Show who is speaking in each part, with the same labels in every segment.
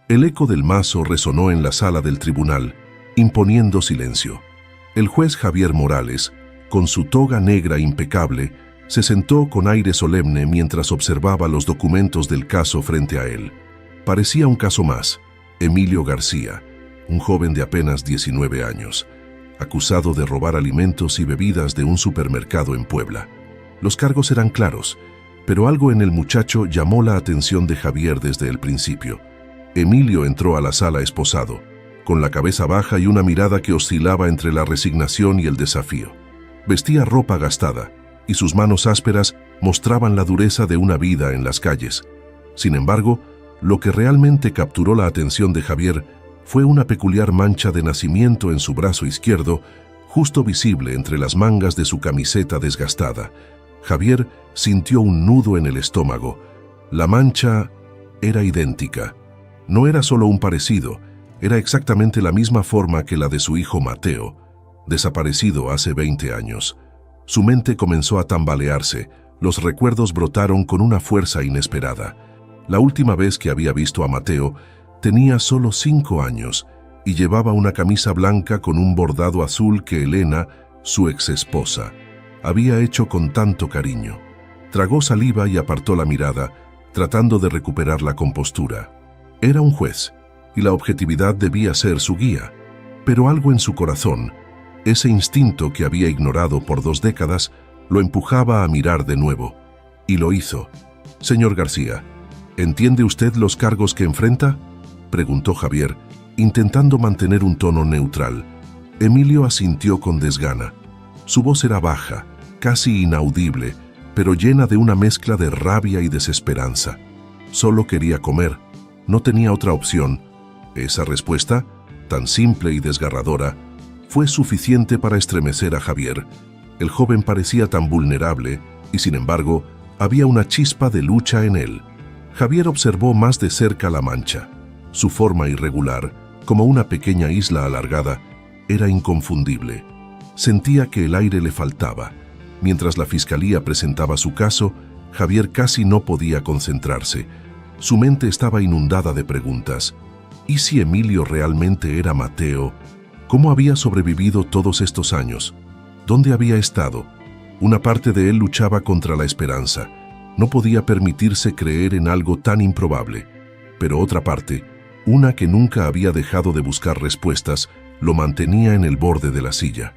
Speaker 1: El eco del mazo resonó en la sala del tribunal, imponiendo silencio. El juez Javier Morales, con su toga negra impecable, se sentó con aire solemne mientras observaba los documentos del caso frente a él. Parecía un caso más. Emilio García, un joven de apenas 19 años, acusado de robar alimentos y bebidas de un supermercado en Puebla. Los cargos eran claros, pero algo en el muchacho llamó la atención de Javier desde el principio. Emilio entró a la sala esposado, con la cabeza baja y una mirada que oscilaba entre la resignación y el desafío. Vestía ropa gastada, y sus manos ásperas mostraban la dureza de una vida en las calles. Sin embargo, lo que realmente capturó la atención de Javier fue una peculiar mancha de nacimiento en su brazo izquierdo, justo visible entre las mangas de su camiseta desgastada. Javier sintió un nudo en el estómago. La mancha era idéntica. No era solo un parecido, era exactamente la misma forma que la de su hijo Mateo, desaparecido hace 20 años. Su mente comenzó a tambalearse, los recuerdos brotaron con una fuerza inesperada. La última vez que había visto a Mateo, tenía solo 5 años y llevaba una camisa blanca con un bordado azul que Elena, su exesposa, había hecho con tanto cariño. Tragó saliva y apartó la mirada, tratando de recuperar la compostura. Era un juez, y la objetividad debía ser su guía, pero algo en su corazón, ese instinto que había ignorado por 2 décadas, lo empujaba a mirar de nuevo. Y lo hizo. «Señor García, ¿entiende usted los cargos que enfrenta?», preguntó Javier, intentando mantener un tono neutral. Emilio asintió con desgana. Su voz era baja, casi inaudible, pero llena de una mezcla de rabia y desesperanza. Solo quería comer. No tenía otra opción. Esa respuesta, tan simple y desgarradora, fue suficiente para estremecer a Javier. El joven parecía tan vulnerable y, sin embargo, había una chispa de lucha en él. Javier observó más de cerca la mancha. Su forma irregular, como una pequeña isla alargada, era inconfundible. Sentía que el aire le faltaba. Mientras la fiscalía presentaba su caso, Javier casi no podía concentrarse. Su mente estaba inundada de preguntas. ¿Y si Emilio realmente era Mateo? ¿Cómo había sobrevivido todos estos años? ¿Dónde había estado? Una parte de él luchaba contra la esperanza. No podía permitirse creer en algo tan improbable. Pero otra parte, una que nunca había dejado de buscar respuestas, lo mantenía en el borde de la silla.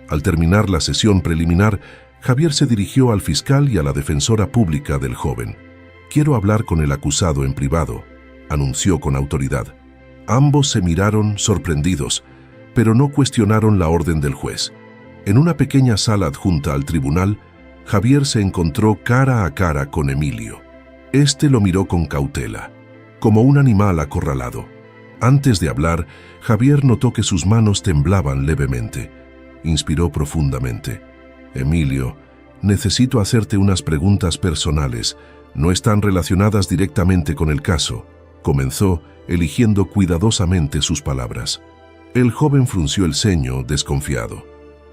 Speaker 1: Al terminar la sesión preliminar, Javier se dirigió al fiscal y a la defensora pública del joven. «Quiero hablar con el acusado en privado», anunció con autoridad. Ambos se miraron sorprendidos, pero no cuestionaron la orden del juez. En una pequeña sala adjunta al tribunal, Javier se encontró cara a cara con Emilio. Este lo miró con cautela, como un animal acorralado. Antes de hablar, Javier notó que sus manos temblaban levemente. Inspiró profundamente. «Emilio, necesito hacerte unas preguntas personales. No están relacionadas directamente con el caso», comenzó, eligiendo cuidadosamente sus palabras. El joven frunció el ceño, desconfiado.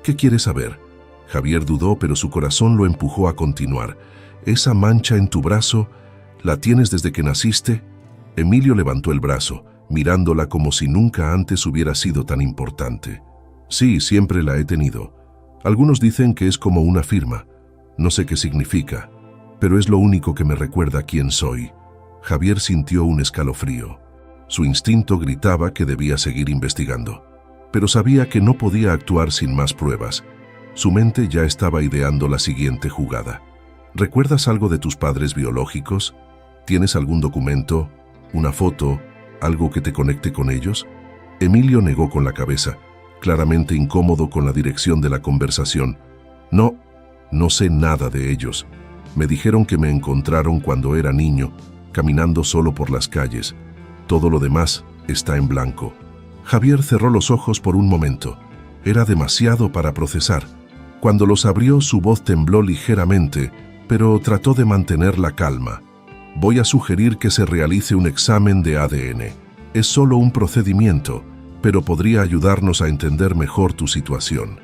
Speaker 1: «¿Qué quieres saber?». Javier dudó, pero su corazón lo empujó a continuar. «¿Esa mancha en tu brazo, la tienes desde que naciste?». Emilio levantó el brazo, mirándola como si nunca antes hubiera sido tan importante. «Sí, siempre la he tenido. Algunos dicen que es como una firma. No sé qué significa, pero es lo único que me recuerda quién soy». Javier sintió un escalofrío. Su instinto gritaba que debía seguir investigando, pero sabía que no podía actuar sin más pruebas. Su mente ya estaba ideando la siguiente jugada. «¿Recuerdas algo de tus padres biológicos? ¿Tienes algún documento, una foto, algo que te conecte con ellos?». Emilio negó con la cabeza, claramente incómodo con la dirección de la conversación. No sé nada de ellos. Me dijeron que me encontraron cuando era niño, caminando solo por las calles. Todo lo demás está en blanco». Javier cerró los ojos por un momento. Era demasiado para procesar. Cuando los abrió, su voz tembló ligeramente, pero trató de mantener la calma. «Voy a sugerir que se realice un examen de ADN. Es solo un procedimiento, pero podría ayudarnos a entender mejor tu situación.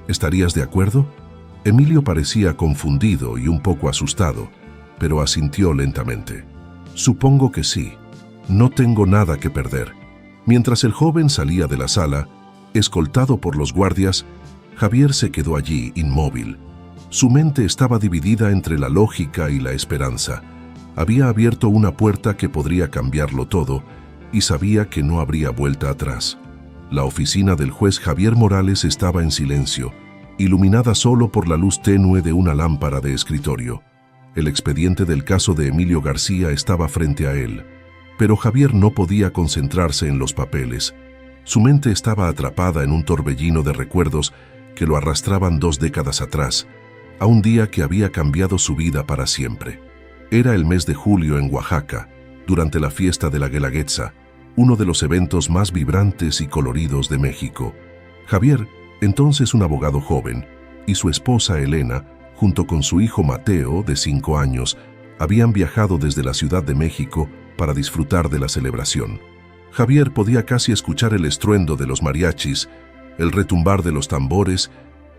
Speaker 1: ¿Estarías de acuerdo?». Emilio parecía confundido y un poco asustado, pero asintió lentamente. «Supongo que sí. No tengo nada que perder. Mientras el joven salía de la sala, escoltado por los guardias, Javier se quedó allí, inmóvil. Su mente estaba dividida entre la lógica y la esperanza. Había abierto una puerta que podría cambiarlo todo y sabía que no habría vuelta atrás. La oficina del juez Javier Morales estaba en silencio, iluminada solo por la luz tenue de una lámpara de escritorio. El expediente del caso de Emilio García estaba frente a él, pero Javier no podía concentrarse en los papeles. Su mente estaba atrapada en un torbellino de recuerdos que lo arrastraban 2 décadas atrás, a un día que había cambiado su vida para siempre. Era el mes de julio en Oaxaca, durante la fiesta de la Guelaguetza, uno de los eventos más vibrantes y coloridos de México. Javier, entonces un abogado joven, y su esposa Elena, junto con su hijo Mateo, de 5 años, habían viajado desde la Ciudad de México para disfrutar de la celebración. Javier podía casi escuchar el estruendo de los mariachis, el retumbar de los tambores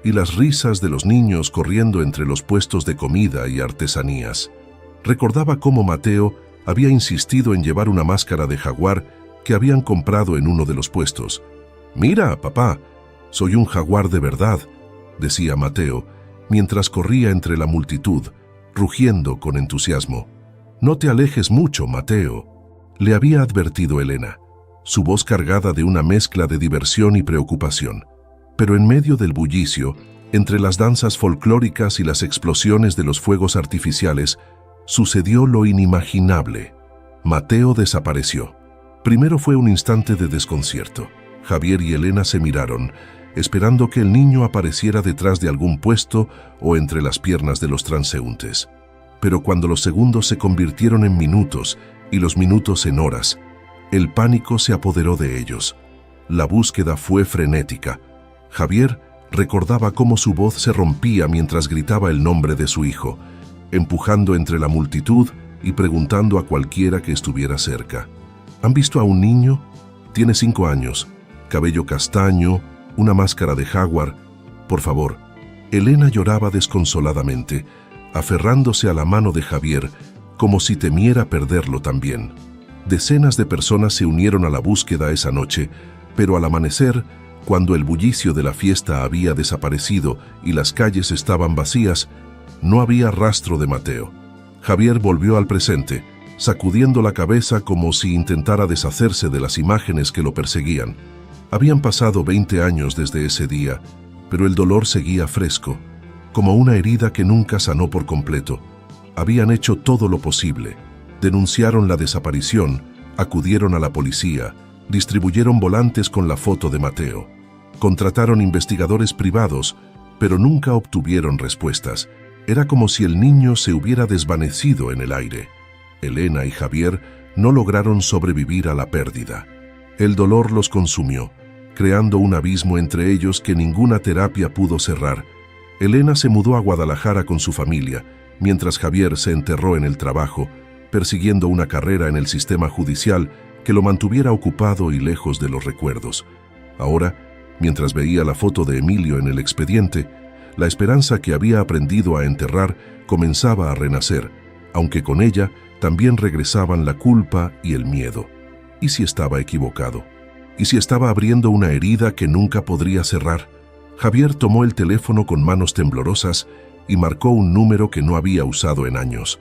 Speaker 1: y las risas de los niños corriendo entre los puestos de comida y artesanías. Recordaba cómo Mateo había insistido en llevar una máscara de jaguar que habían comprado en uno de los puestos. «Mira, papá, soy un jaguar de verdad», decía Mateo, mientras corría entre la multitud, rugiendo con entusiasmo. «No te alejes mucho, Mateo», le había advertido Elena, su voz cargada de una mezcla de diversión y preocupación. Pero en medio del bullicio, entre las danzas folclóricas y las explosiones de los fuegos artificiales, sucedió lo inimaginable. Mateo desapareció. Primero fue un instante de desconcierto. Javier y Elena se miraron, esperando que el niño apareciera detrás de algún puesto o entre las piernas de los transeúntes. Pero cuando los segundos se convirtieron en minutos y los minutos en horas, el pánico se apoderó de ellos. La búsqueda fue frenética. Javier recordaba cómo su voz se rompía mientras gritaba el nombre de su hijo, empujando entre la multitud y preguntando a cualquiera que estuviera cerca. ¿Han visto a un niño? Tiene 5 años, cabello castaño, una máscara de jaguar. Por favor. Elena lloraba desconsoladamente, aferrándose a la mano de Javier, como si temiera perderlo también. Decenas de personas se unieron a la búsqueda esa noche, pero al amanecer, cuando el bullicio de la fiesta había desaparecido y las calles estaban vacías, no había rastro de Mateo. Javier volvió al presente, sacudiendo la cabeza como si intentara deshacerse de las imágenes que lo perseguían. Habían pasado 20 años desde ese día, pero el dolor seguía fresco, como una herida que nunca sanó por completo. Habían hecho todo lo posible. Denunciaron la desaparición, acudieron a la policía, distribuyeron volantes con la foto de Mateo. Contrataron investigadores privados, pero nunca obtuvieron respuestas. Era como si el niño se hubiera desvanecido en el aire. Elena y Javier no lograron sobrevivir a la pérdida. El dolor los consumió, creando un abismo entre ellos que ninguna terapia pudo cerrar. Elena se mudó a Guadalajara con su familia, mientras Javier se enterró en el trabajo, persiguiendo una carrera en el sistema judicial que lo mantuviera ocupado y lejos de los recuerdos. Ahora, mientras veía la foto de Emilio en el expediente, la esperanza que había aprendido a enterrar comenzaba a renacer, aunque con ella también regresaban la culpa y el miedo. ¿Y si estaba equivocado? ¿Y si estaba abriendo una herida que nunca podría cerrar? Javier tomó el teléfono con manos temblorosas y marcó un número que no había usado en años.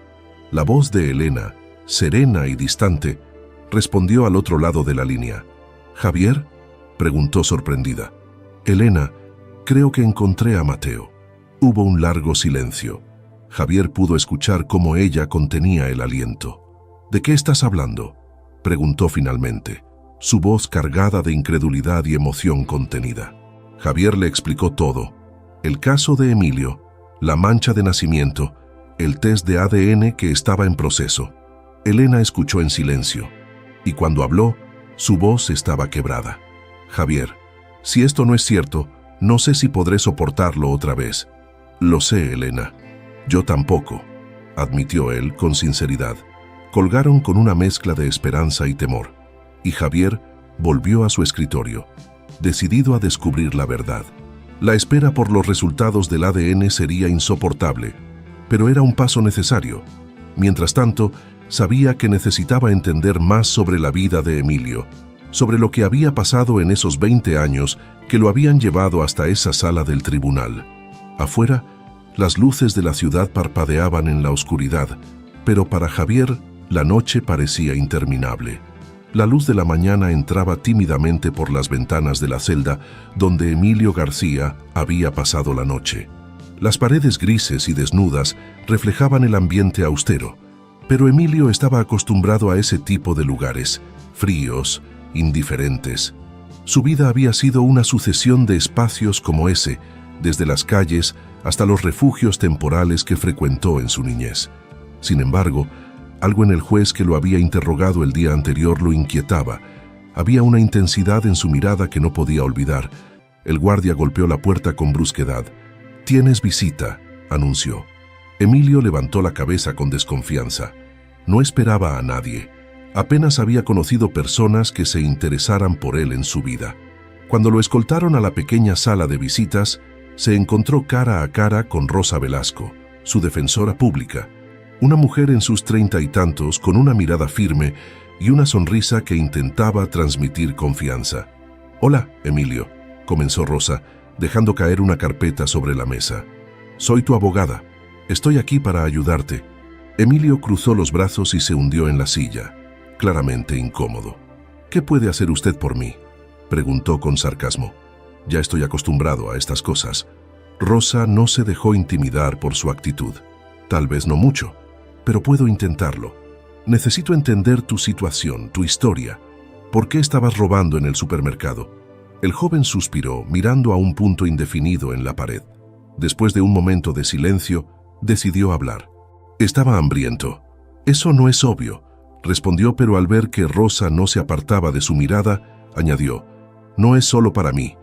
Speaker 1: La voz de Elena, serena y distante, respondió al otro lado de la línea. «¿Javier?», preguntó sorprendida. «Elena, creo que encontré a Mateo». Hubo un largo silencio. Javier pudo escuchar cómo ella contenía el aliento. «¿De qué estás hablando?», preguntó finalmente, su voz cargada de incredulidad y emoción contenida. Javier le explicó todo: el caso de Emilio, la mancha de nacimiento, el test de ADN que estaba en proceso. Elena escuchó en silencio, y cuando habló, su voz estaba quebrada. «Javier, si esto no es cierto, no sé si podré soportarlo otra vez». «Lo sé, Elena. Yo tampoco», admitió él con sinceridad. Colgaron con una mezcla de esperanza y temor, y Javier volvió a su escritorio, decidido a descubrir la verdad. La espera por los resultados del ADN sería insoportable, pero era un paso necesario. Mientras tanto, Sabía que necesitaba entender más sobre la vida de Emilio, sobre lo que había pasado en esos 20 años que lo habían llevado hasta esa sala del tribunal. Afuera, las luces de la ciudad parpadeaban en la oscuridad, pero para Javier, la noche parecía interminable. La luz de la mañana entraba tímidamente por las ventanas de la celda donde Emilio García había pasado la noche. Las paredes grises y desnudas reflejaban el ambiente austero, pero Emilio estaba acostumbrado a ese tipo de lugares, fríos, indiferentes. Su vida había sido una sucesión de espacios como ese, desde las calles hasta los refugios temporales que frecuentó en su niñez. Sin embargo, algo en el juez que lo había interrogado el día anterior lo inquietaba. Había una intensidad en su mirada que no podía olvidar. El guardia golpeó la puerta con brusquedad. «Tienes visita», anunció. Emilio levantó la cabeza con desconfianza. No esperaba a nadie. Apenas había conocido personas que se interesaran por él en su vida. Cuando lo escoltaron a la pequeña sala de visitas, se encontró cara a cara con Rosa Velasco, su defensora pública, una mujer en sus 30 y tantos con una mirada firme y una sonrisa que intentaba transmitir confianza. «Hola, Emilio», comenzó Rosa, dejando caer una carpeta sobre la mesa. «Soy tu abogada. Estoy aquí para ayudarte». Emilio cruzó los brazos y se hundió en la silla, claramente incómodo. «¿Qué puede hacer usted por mí?», preguntó con sarcasmo. «Ya estoy acostumbrado a estas cosas». Rosa no se dejó intimidar por su actitud. «Tal vez no mucho, pero puedo intentarlo. Necesito entender tu situación, tu historia. ¿Por qué estabas robando en el supermercado?». El joven suspiró, mirando a un punto indefinido en la pared. Después de un momento de silencio, decidió hablar. «Estaba hambriento». «Eso no es obvio», respondió, pero al ver que Rosa no se apartaba de su mirada, añadió: «No es solo para mí.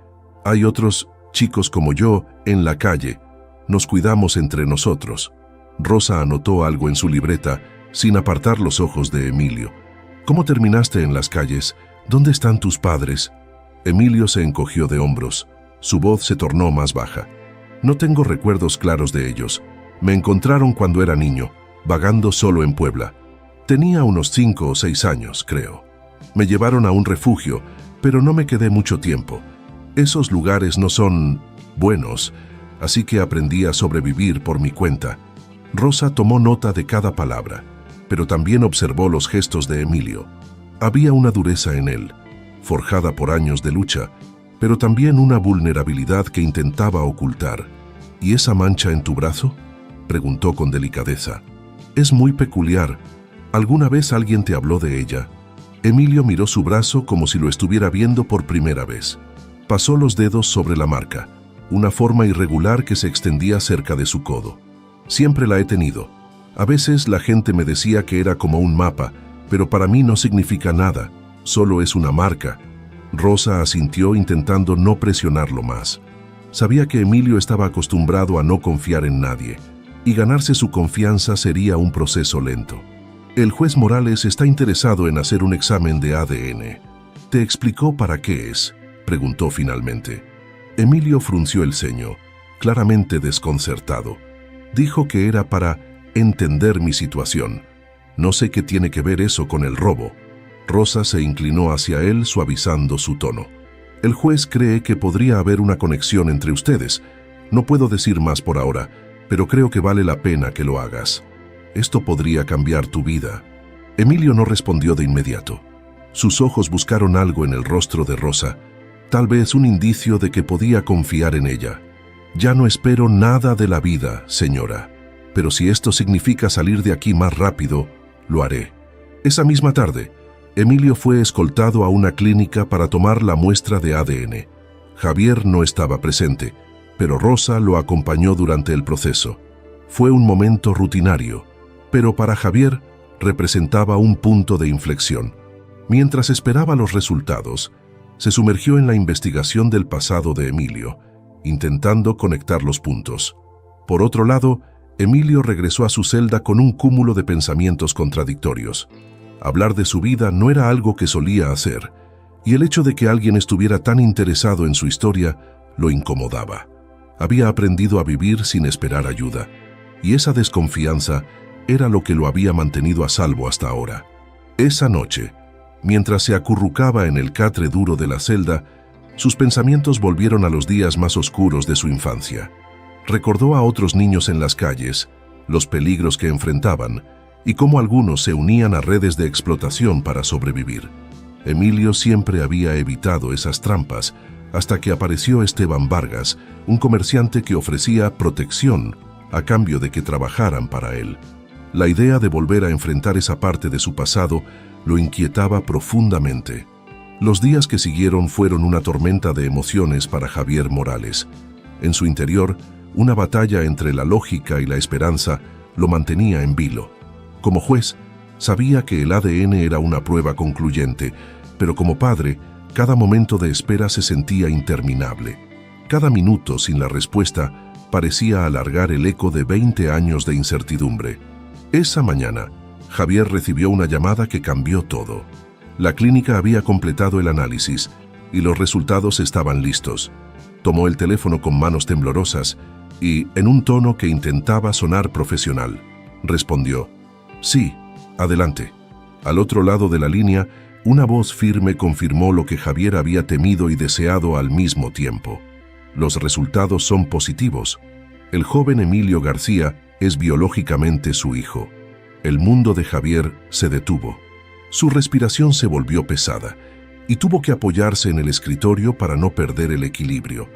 Speaker 1: Hay otros chicos como yo en la calle. Nos cuidamos entre nosotros». Rosa anotó algo en su libreta, sin apartar los ojos de Emilio. «¿Cómo terminaste en las calles? ¿Dónde están tus padres?». Emilio se encogió de hombros. Su voz se tornó más baja. «No tengo recuerdos claros de ellos. Me encontraron cuando era niño, vagando solo en Puebla. Tenía unos 5 o 6 años, creo. Me llevaron a un refugio, pero no me quedé mucho tiempo. Esos lugares no son buenos, así que aprendí a sobrevivir por mi cuenta». Rosa tomó nota de cada palabra, pero también observó los gestos de Emilio. Había una dureza en él, forjada por años de lucha, pero también una vulnerabilidad que intentaba ocultar. «¿Y esa mancha en tu brazo?», preguntó con delicadeza. «Es muy peculiar. ¿Alguna vez alguien te habló de ella?». Emilio miró su brazo como si lo estuviera viendo por primera vez. Pasó los dedos sobre la marca, una forma irregular que se extendía cerca de su codo. «Siempre la he tenido. A veces la gente me decía que era como un mapa, pero para mí no significa nada, solo es una marca». Rosa asintió intentando no presionarlo más. Sabía que Emilio estaba acostumbrado a no confiar en nadie, y ganarse su confianza sería un proceso lento. «El juez Morales está interesado en hacer un examen de ADN. ¿Te explicó para qué es?», preguntó finalmente. Emilio frunció el ceño, claramente desconcertado. «Dijo que era para entender mi situación. No sé qué tiene que ver eso con el robo». Rosa se inclinó hacia él suavizando su tono. «El juez cree que podría haber una conexión entre ustedes. No puedo decir más por ahora, pero creo que vale la pena que lo hagas. Esto podría cambiar tu vida». Emilio no respondió de inmediato. Sus ojos buscaron algo en el rostro de Rosa, tal vez un indicio de que podía confiar en ella. «Ya no espero nada de la vida, señora, pero si esto significa salir de aquí más rápido, lo haré». Esa misma tarde, Emilio fue escoltado a una clínica para tomar la muestra de ADN. Javier no estaba presente, pero Rosa lo acompañó durante el proceso. Fue un momento rutinario, pero para Javier representaba un punto de inflexión. Mientras esperaba los resultados, se sumergió en la investigación del pasado de Emilio, intentando conectar los puntos. Por otro lado, Emilio regresó a su celda con un cúmulo de pensamientos contradictorios. Hablar de su vida no era algo que solía hacer, y el hecho de que alguien estuviera tan interesado en su historia lo incomodaba. Había aprendido a vivir sin esperar ayuda, y esa desconfianza era lo que lo había mantenido a salvo hasta ahora. Esa noche, mientras se acurrucaba en el catre duro de la celda, sus pensamientos volvieron a los días más oscuros de su infancia. Recordó a otros niños en las calles, los peligros que enfrentaban y cómo algunos se unían a redes de explotación para sobrevivir. Emilio siempre había evitado esas trampas hasta que apareció Esteban Vargas, un comerciante que ofrecía protección a cambio de que trabajaran para él. La idea de volver a enfrentar esa parte de su pasado lo inquietaba profundamente. Los días que siguieron fueron una tormenta de emociones para Javier Morales. En su interior, una batalla entre la lógica y la esperanza lo mantenía en vilo. Como juez, sabía que el ADN era una prueba concluyente, pero como padre, cada momento de espera se sentía interminable. Cada minuto sin la respuesta parecía alargar el eco de 20 años de incertidumbre. Esa mañana, Javier recibió una llamada que cambió todo. La clínica había completado el análisis y los resultados estaban listos. Tomó el teléfono con manos temblorosas y, en un tono que intentaba sonar profesional, respondió: «Sí, adelante». Al otro lado de la línea, una voz firme confirmó lo que Javier había temido y deseado al mismo tiempo. Los resultados son positivos. El joven Emilio García es biológicamente su hijo. El mundo de Javier se detuvo. Su respiración se volvió pesada y tuvo que apoyarse en el escritorio para no perder el equilibrio.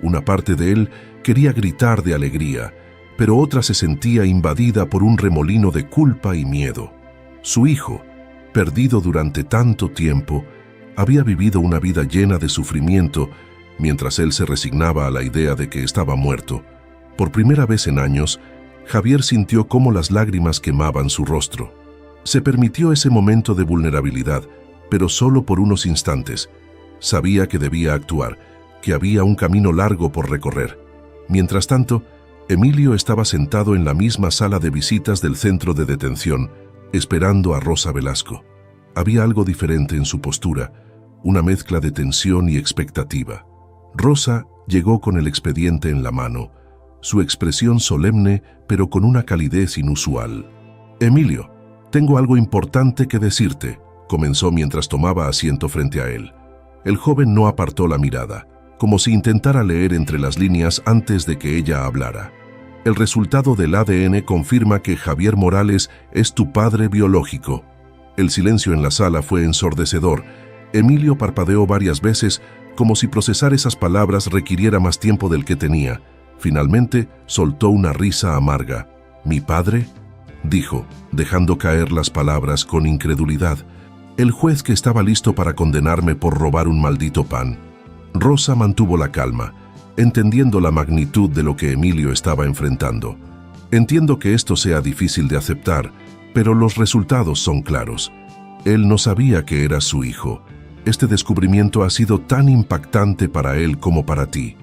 Speaker 1: Una parte de él quería gritar de alegría, pero otra se sentía invadida por un remolino de culpa y miedo. Su hijo, perdido durante tanto tiempo, había vivido una vida llena de sufrimiento mientras él se resignaba a la idea de que estaba muerto. Por primera vez en años, Javier sintió cómo las lágrimas quemaban su rostro. Se permitió ese momento de vulnerabilidad, pero solo por unos instantes. Sabía que debía actuar, que había un camino largo por recorrer. Mientras tanto, Emilio estaba sentado en la misma sala de visitas del centro de detención, esperando a Rosa Velasco. Había algo diferente en su postura, una mezcla de tensión y expectativa. Rosa llegó con el expediente en la mano, su expresión solemne, pero con una calidez inusual. «Emilio, tengo algo importante que decirte», comenzó mientras tomaba asiento frente a él. El joven no apartó la mirada, como si intentara leer entre las líneas antes de que ella hablara. «El resultado del ADN confirma que Javier Morales es tu padre biológico». El silencio en la sala fue ensordecedor. Emilio parpadeó varias veces, como si procesar esas palabras requiriera más tiempo del que tenía. Finalmente, soltó una risa amarga. «¿Mi padre?», dijo, dejando caer las palabras con incredulidad. «El juez que estaba listo para condenarme por robar un maldito pan». Rosa mantuvo la calma, entendiendo la magnitud de lo que Emilio estaba enfrentando. «Entiendo que esto sea difícil de aceptar, pero los resultados son claros. Él no sabía que era su hijo. Este descubrimiento ha sido tan impactante para él como para ti».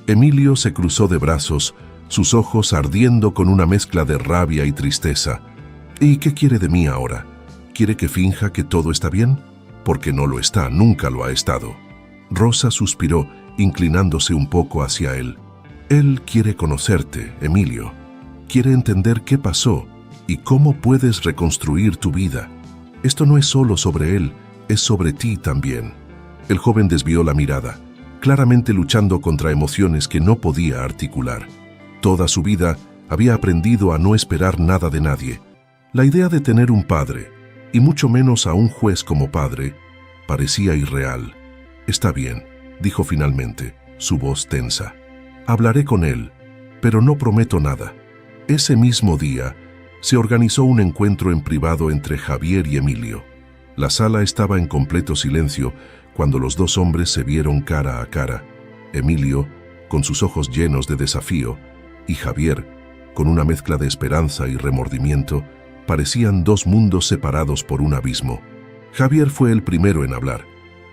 Speaker 1: Emilio se cruzó de brazos, sus ojos ardiendo con una mezcla de rabia y tristeza. «¿Y qué quiere de mí ahora? ¿Quiere que finja que todo está bien? Porque no lo está, nunca lo ha estado». Rosa suspiró, inclinándose un poco hacia él. «Él quiere conocerte, Emilio. Quiere entender qué pasó y cómo puedes reconstruir tu vida. Esto no es solo sobre él, es sobre ti también». El joven desvió la mirada, claramente luchando contra emociones que no podía articular. Toda su vida había aprendido a no esperar nada de nadie. La idea de tener un padre, y mucho menos a un juez como padre, parecía irreal. «Está bien», dijo finalmente, su voz tensa. «Hablaré con él, pero no prometo nada». Ese mismo día, se organizó un encuentro en privado entre Javier y Emilio. La sala estaba en completo silencio cuando los dos hombres se vieron cara a cara. Emilio, con sus ojos llenos de desafío, y Javier, con una mezcla de esperanza y remordimiento, parecían dos mundos separados por un abismo. Javier fue el primero en hablar.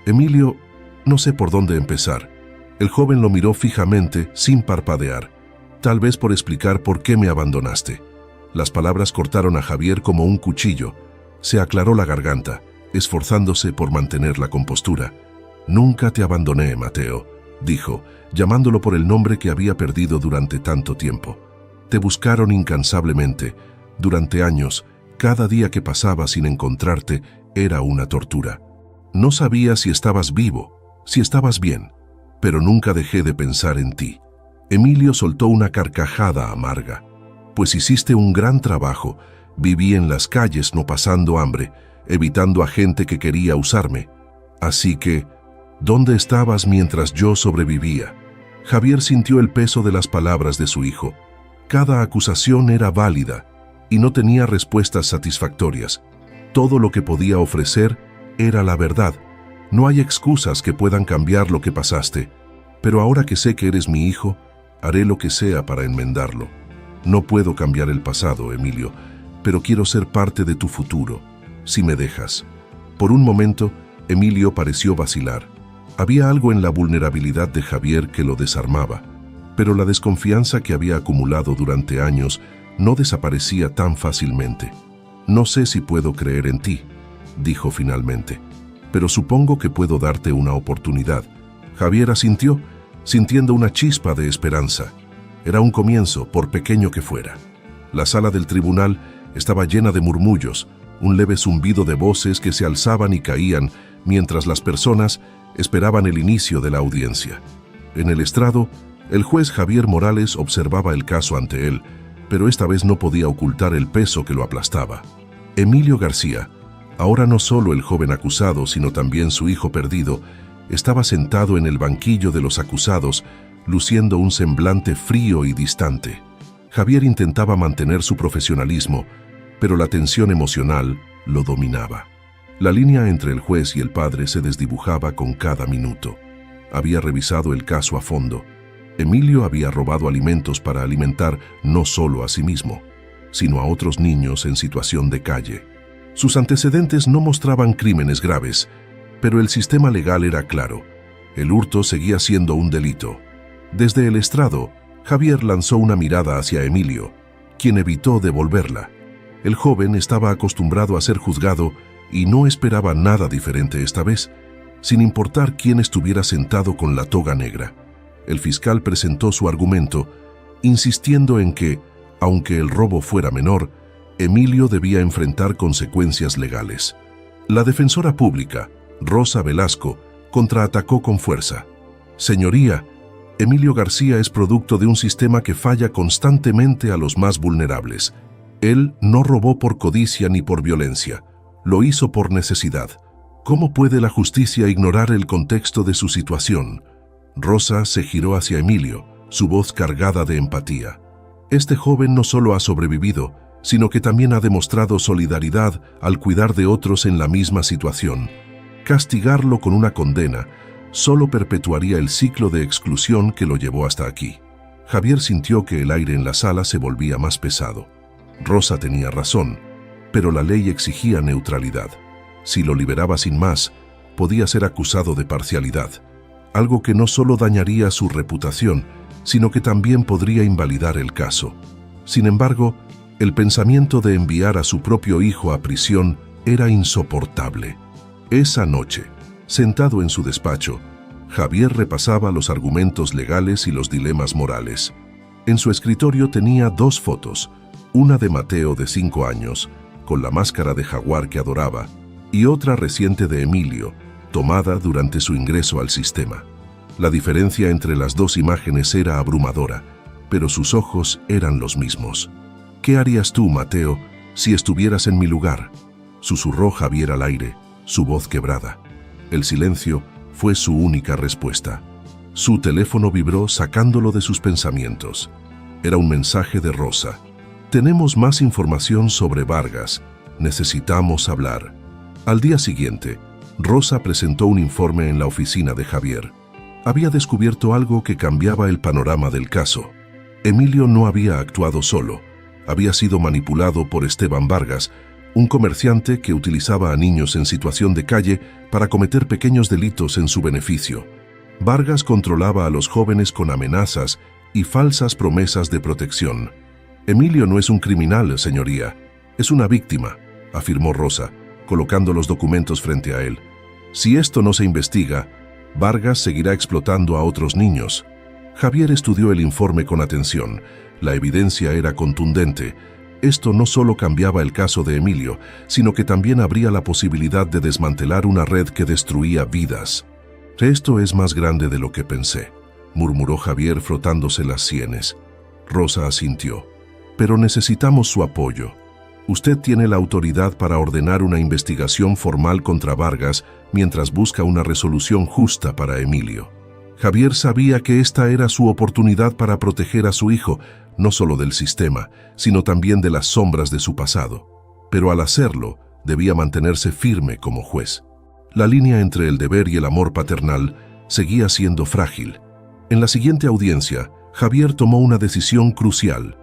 Speaker 1: «Emilio, no sé por dónde empezar». El joven lo miró fijamente, sin parpadear, tal vez por explicar por qué me abandonaste. Las palabras cortaron a Javier como un cuchillo. Se aclaró la garganta, esforzándose por mantener la compostura. «Nunca te abandoné, Mateo», dijo, llamándolo por el nombre que había perdido durante tanto tiempo. «Te buscaron incansablemente, Durante años, cada día que pasaba sin encontrarte era una tortura. No sabía si estabas vivo, si estabas bien, pero nunca dejé de pensar en ti. Emilio soltó una carcajada amarga. Pues hiciste un gran trabajo. Viví en las calles no pasando hambre, evitando a gente que quería usarme. Así que, ¿dónde estabas mientras yo sobrevivía? Javier sintió el peso de las palabras de su hijo. Cada acusación era válida y no tenía respuestas satisfactorias. Todo lo que podía ofrecer era la verdad. No hay excusas que puedan cambiar lo que pasaste. Pero ahora que sé que eres mi hijo, haré lo que sea para enmendarlo. No puedo cambiar el pasado, Emilio, pero quiero ser parte de tu futuro, si me dejas. Por un momento, Emilio pareció vacilar. Había algo en la vulnerabilidad de Javier que lo desarmaba, pero la desconfianza que había acumulado durante años no desaparecía tan fácilmente. No sé si puedo creer en ti, dijo finalmente, pero supongo que puedo darte una oportunidad. Javier asintió, sintiendo una chispa de esperanza. Era un comienzo, por pequeño que fuera. La sala del tribunal estaba llena de murmullos, un leve zumbido de voces que se alzaban y caían mientras las personas esperaban el inicio de la audiencia. En el estrado, el juez Javier Morales observaba el caso ante él, pero esta vez no podía ocultar el peso que lo aplastaba. Emilio García, ahora no solo el joven acusado, sino también su hijo perdido, estaba sentado en el banquillo de los acusados, luciendo un semblante frío y distante. Javier intentaba mantener su profesionalismo, pero la tensión emocional lo dominaba. La línea entre el juez y el padre se desdibujaba con cada minuto. Había revisado el caso a fondo. Emilio había robado alimentos para alimentar no solo a sí mismo, sino a otros niños en situación de calle. Sus antecedentes no mostraban crímenes graves, pero el sistema legal era claro. El hurto seguía siendo un delito. Desde el estrado, Javier lanzó una mirada hacia Emilio, quien evitó devolverla. El joven estaba acostumbrado a ser juzgado y no esperaba nada diferente esta vez, sin importar quién estuviera sentado con la toga negra. El fiscal presentó su argumento, insistiendo en que, aunque el robo fuera menor, Emilio debía enfrentar consecuencias legales. La defensora pública, Rosa Velasco, contraatacó con fuerza. Señoría, Emilio García es producto de un sistema que falla constantemente a los más vulnerables. Él no robó por codicia ni por violencia, lo hizo por necesidad. ¿Cómo puede la justicia ignorar el contexto de su situación? Rosa se giró hacia Emilio, su voz cargada de empatía. Este joven no solo ha sobrevivido, sino que también ha demostrado solidaridad al cuidar de otros en la misma situación. Castigarlo con una condena solo perpetuaría el ciclo de exclusión que lo llevó hasta aquí. Javier sintió que el aire en la sala se volvía más pesado. Rosa tenía razón, pero la ley exigía neutralidad. Si lo liberaba sin más, podía ser acusado de parcialidad, algo que no solo dañaría su reputación, sino que también podría invalidar el caso. Sin embargo, el pensamiento de enviar a su propio hijo a prisión era insoportable. Esa noche, sentado en su despacho, Javier repasaba los argumentos legales y los dilemas morales. En su escritorio tenía dos fotos, una de Mateo de 5 años, con la máscara de jaguar que adoraba, y otra reciente de Emilio, tomada durante su ingreso al sistema. La diferencia entre las dos imágenes era abrumadora, pero sus ojos eran los mismos. ¿Qué harías tú, Mateo, si estuvieras en mi lugar?, susurró Javier al aire, su voz quebrada. El silencio fue su única respuesta. Su teléfono vibró sacándolo de sus pensamientos. Era un mensaje de Rosa. Tenemos más información sobre Vargas. Necesitamos hablar. Al día siguiente, Rosa presentó un informe en la oficina de Javier. Había descubierto algo que cambiaba el panorama del caso. Emilio no había actuado solo. Había sido manipulado por Esteban Vargas, un comerciante que utilizaba a niños en situación de calle para cometer pequeños delitos en su beneficio. Vargas controlaba a los jóvenes con amenazas y falsas promesas de protección. Emilio no es un criminal, señoría. Es una víctima, afirmó Rosa, colocando los documentos frente a él. Si esto no se investiga, Vargas seguirá explotando a otros niños. Javier estudió el informe con atención. La evidencia era contundente. Esto no solo cambiaba el caso de Emilio, sino que también abría la posibilidad de desmantelar una red que destruía vidas. «Esto es más grande de lo que pensé», murmuró Javier frotándose las sienes. Rosa asintió. «Pero necesitamos su apoyo. Usted tiene la autoridad para ordenar una investigación formal contra Vargas mientras busca una resolución justa para Emilio». Javier sabía que esta era su oportunidad para proteger a su hijo, no solo del sistema, sino también de las sombras de su pasado. Pero al hacerlo, debía mantenerse firme como juez. La línea entre el deber y el amor paternal seguía siendo frágil. En la siguiente audiencia, Javier tomó una decisión crucial.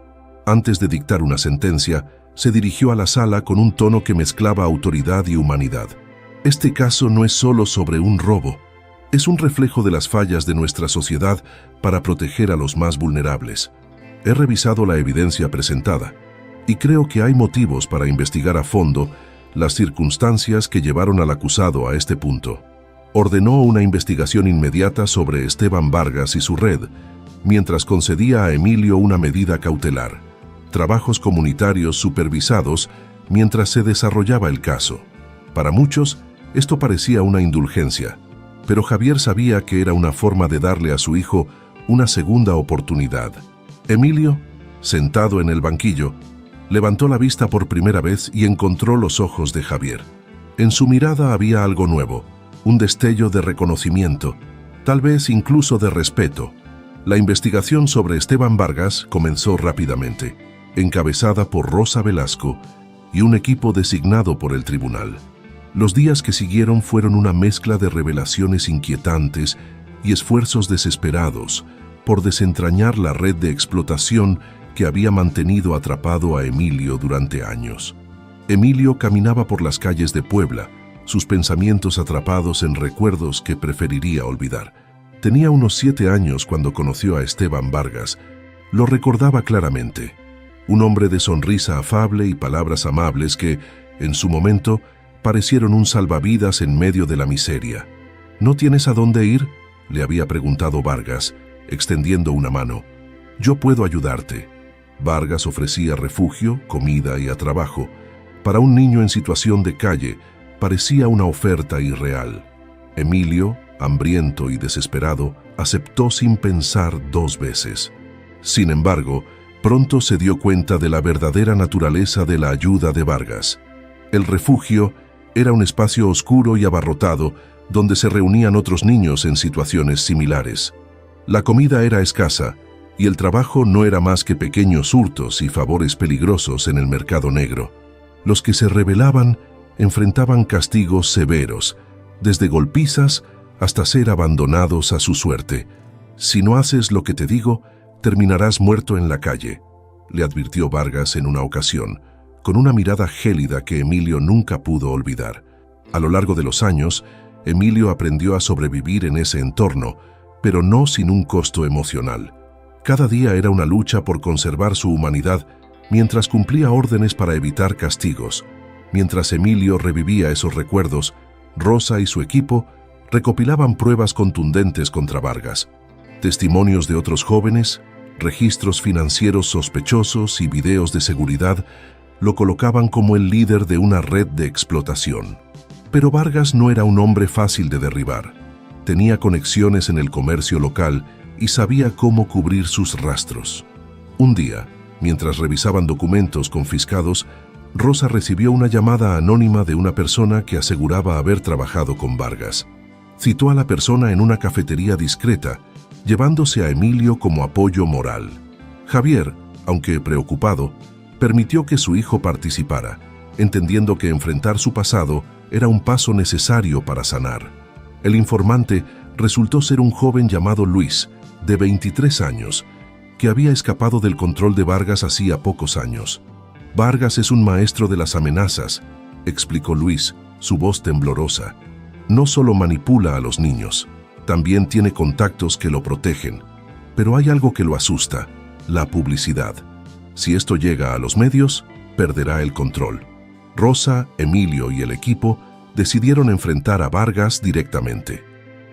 Speaker 1: Antes de dictar una sentencia, se dirigió a la sala con un tono que mezclaba autoridad y humanidad. «Este caso no es solo sobre un robo. Es un reflejo de las fallas de nuestra sociedad para proteger a los más vulnerables. He revisado la evidencia presentada y creo que hay motivos para investigar a fondo las circunstancias que llevaron al acusado a este punto». Ordenó una investigación inmediata sobre Esteban Vargas y su red, mientras concedía a Emilio una medida cautelar. Trabajos comunitarios supervisados mientras se desarrollaba el caso. Para muchos, esto parecía una indulgencia, pero Javier sabía que era una forma de darle a su hijo una segunda oportunidad. Emilio, sentado en el banquillo, levantó la vista por primera vez y encontró los ojos de Javier. En su mirada había algo nuevo, un destello de reconocimiento, tal vez incluso de respeto. La investigación sobre Esteban Vargas comenzó rápidamente, encabezada por Rosa Velasco y un equipo designado por el tribunal. Los días que siguieron fueron una mezcla de revelaciones inquietantes y esfuerzos desesperados por desentrañar la red de explotación que había mantenido atrapado a Emilio durante años. Emilio caminaba por las calles de Puebla, sus pensamientos atrapados en recuerdos que preferiría olvidar. Tenía unos 7 años cuando conoció a Esteban Vargas. Lo recordaba claramente. Un hombre de sonrisa afable y palabras amables que, en su momento, parecieron un salvavidas en medio de la miseria. «¿No tienes a dónde ir?», le había preguntado Vargas, extendiendo una mano. «Yo puedo ayudarte». Vargas ofrecía refugio, comida y trabajo. Para un niño en situación de calle, parecía una oferta irreal. Emilio, hambriento y desesperado, aceptó sin pensar 2 veces. Sin embargo, pronto se dio cuenta de la verdadera naturaleza de la ayuda de Vargas. El refugio era un espacio oscuro y abarrotado donde se reunían otros niños en situaciones similares. La comida era escasa y el trabajo no era más que pequeños hurtos y favores peligrosos en el mercado negro. Los que se rebelaban enfrentaban castigos severos, desde golpizas hasta ser abandonados a su suerte. «Si no haces lo que te digo, terminarás muerto en la calle», le advirtió Vargas en una ocasión, con una mirada gélida que Emilio nunca pudo olvidar. A lo largo de los años, Emilio aprendió a sobrevivir en ese entorno, pero no sin un costo emocional. Cada día era una lucha por conservar su humanidad mientras cumplía órdenes para evitar castigos. Mientras Emilio revivía esos recuerdos, Rosa y su equipo recopilaban pruebas contundentes contra Vargas. Testimonios de otros jóvenes, registros financieros sospechosos y videos de seguridad lo colocaban como el líder de una red de explotación. Pero Vargas no era un hombre fácil de derribar. Tenía conexiones en el comercio local y sabía cómo cubrir sus rastros. Un día, mientras revisaban documentos confiscados, Rosa recibió una llamada anónima de una persona que aseguraba haber trabajado con Vargas. Citó a la persona en una cafetería discreta, llevándose a Emilio como apoyo moral. Javier, aunque preocupado, permitió que su hijo participara, entendiendo que enfrentar su pasado era un paso necesario para sanar. El informante resultó ser un joven llamado Luis, de 23 años, que había escapado del control de Vargas hacía pocos años. «Vargas es un maestro de las amenazas», explicó Luis, su voz temblorosa. «No solo manipula a los niños, también tiene contactos que lo protegen. Pero hay algo que lo asusta: la publicidad. Si esto llega a los medios, perderá el control». Rosa, Emilio y el equipo decidieron enfrentar a Vargas directamente.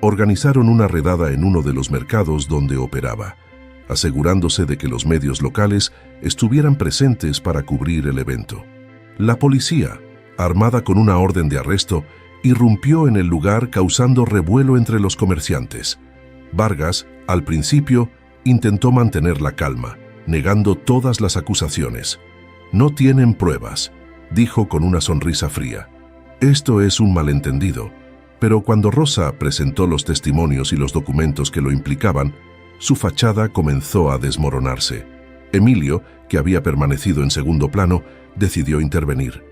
Speaker 1: Organizaron una redada en uno de los mercados donde operaba. asegurándose de que los medios locales estuvieran presentes para cubrir el evento. La policía, armada con una orden de arresto, irrumpió en el lugar causando revuelo entre los comerciantes. Vargas, al principio, intentó mantener la calma, negando todas las acusaciones. «No tienen pruebas», dijo con una sonrisa fría. «Esto es un malentendido». Pero cuando Rosa presentó los testimonios y los documentos que lo implicaban, su fachada comenzó a desmoronarse. Emilio, que había permanecido en segundo plano, decidió intervenir.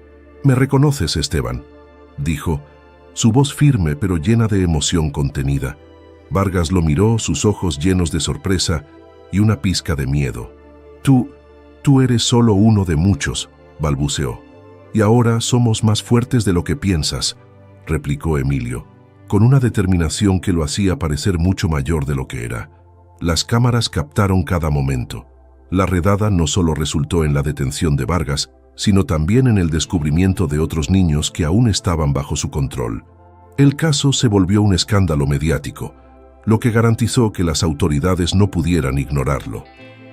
Speaker 1: «¿Me reconoces, Esteban?», dijo, su voz firme pero llena de emoción contenida. Vargas lo miró, sus ojos llenos de sorpresa y una pizca de miedo. Tú eres solo uno de muchos», balbuceó. «Y ahora somos más fuertes de lo que piensas», replicó Emilio, con una determinación que lo hacía parecer mucho mayor de lo que era. Las cámaras captaron cada momento. La redada no solo resultó en la detención de Vargas, sino también en el descubrimiento de otros niños que aún estaban bajo su control. El caso se volvió un escándalo mediático, lo que garantizó que las autoridades no pudieran ignorarlo.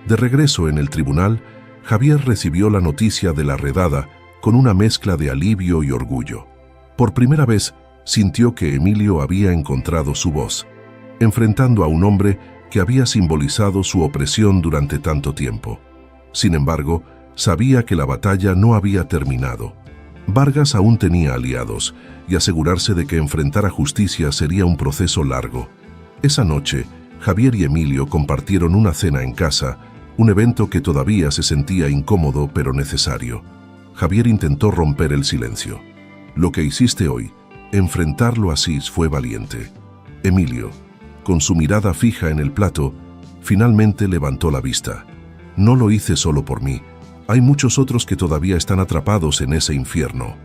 Speaker 1: De regreso en el tribunal, Javier recibió la noticia de la redada con una mezcla de alivio y orgullo. Por primera vez, sintió que Emilio había encontrado su voz, enfrentando a un hombre que había simbolizado su opresión durante tanto tiempo. Sin embargo, sabía que la batalla no había terminado. Vargas aún tenía aliados, y asegurarse de que enfrentara justicia sería un proceso largo. Esa noche, Javier y Emilio compartieron una cena en casa, un evento que todavía se sentía incómodo pero necesario. Javier intentó romper el silencio. «Lo que hiciste hoy, enfrentarlo así fue valiente». Emilio, con su mirada fija en el plato, finalmente levantó la vista. «No lo hice solo por mí. Hay muchos otros que todavía están atrapados en ese infierno.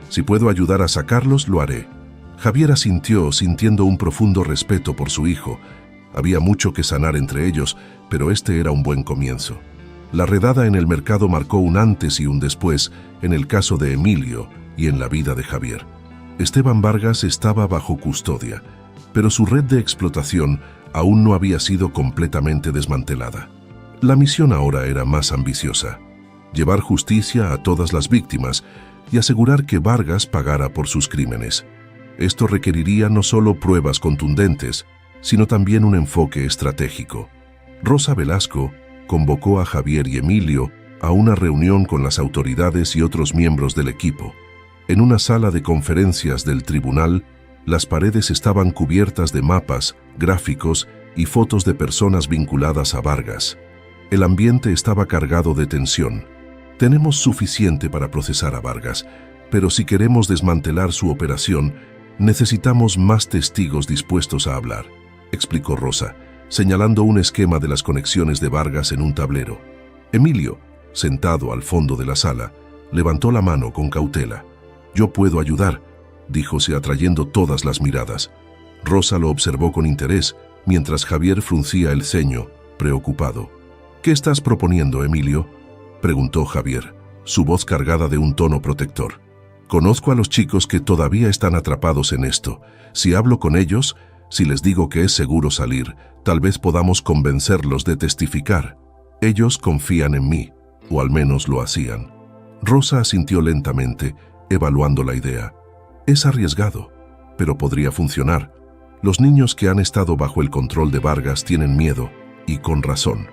Speaker 1: Si puedo ayudar a sacarlos, lo haré». Javier asintió, sintiendo un profundo respeto por su hijo. Había mucho que sanar entre ellos, pero este era un buen comienzo. La redada en el mercado marcó un antes y un después en el caso de Emilio y en la vida de Javier. Esteban Vargas estaba bajo custodia, pero su red de explotación aún no había sido completamente desmantelada. La misión ahora era más ambiciosa: llevar justicia a todas las víctimas y asegurar que Vargas pagara por sus crímenes. Esto requeriría no solo pruebas contundentes, sino también un enfoque estratégico. Rosa Velasco convocó a Javier y Emilio a una reunión con las autoridades y otros miembros del equipo. En una sala de conferencias del tribunal, las paredes estaban cubiertas de mapas, gráficos y fotos de personas vinculadas a Vargas. El ambiente estaba cargado de tensión. «Tenemos suficiente para procesar a Vargas, pero si queremos desmantelar su operación, necesitamos más testigos dispuestos a hablar», explicó Rosa, señalando un esquema de las conexiones de Vargas en un tablero. Emilio, sentado al fondo de la sala, levantó la mano con cautela. «Yo puedo ayudar», díjose atrayendo todas las miradas. Rosa lo observó con interés, mientras Javier fruncía el ceño, preocupado. «¿Qué estás proponiendo, Emilio?», preguntó Javier, su voz cargada de un tono protector. «Conozco a los chicos que todavía están atrapados en esto. Si hablo con ellos, si les digo que es seguro salir, tal vez podamos convencerlos de testificar. Ellos confían en mí, o al menos lo hacían». Rosa asintió lentamente, evaluando la idea. «Es arriesgado, pero podría funcionar. Los niños que han estado bajo el control de Vargas tienen miedo, y con razón.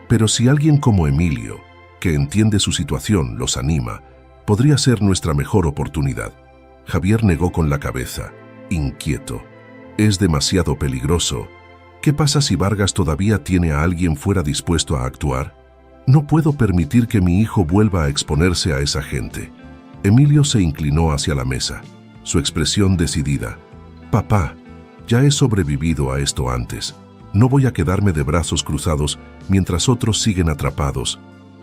Speaker 1: Pero si alguien como Emilio, que entiende su situación, los anima, podría ser nuestra mejor oportunidad». Javier negó con la cabeza, inquieto. «Es demasiado peligroso. ¿Qué pasa si Vargas todavía tiene a alguien fuera dispuesto a actuar? No puedo permitir que mi hijo vuelva a exponerse a esa gente». Emilio se inclinó hacia la mesa, su expresión decidida. «Papá, ya he sobrevivido a esto antes. No voy a quedarme de brazos cruzados mientras otros siguen atrapados.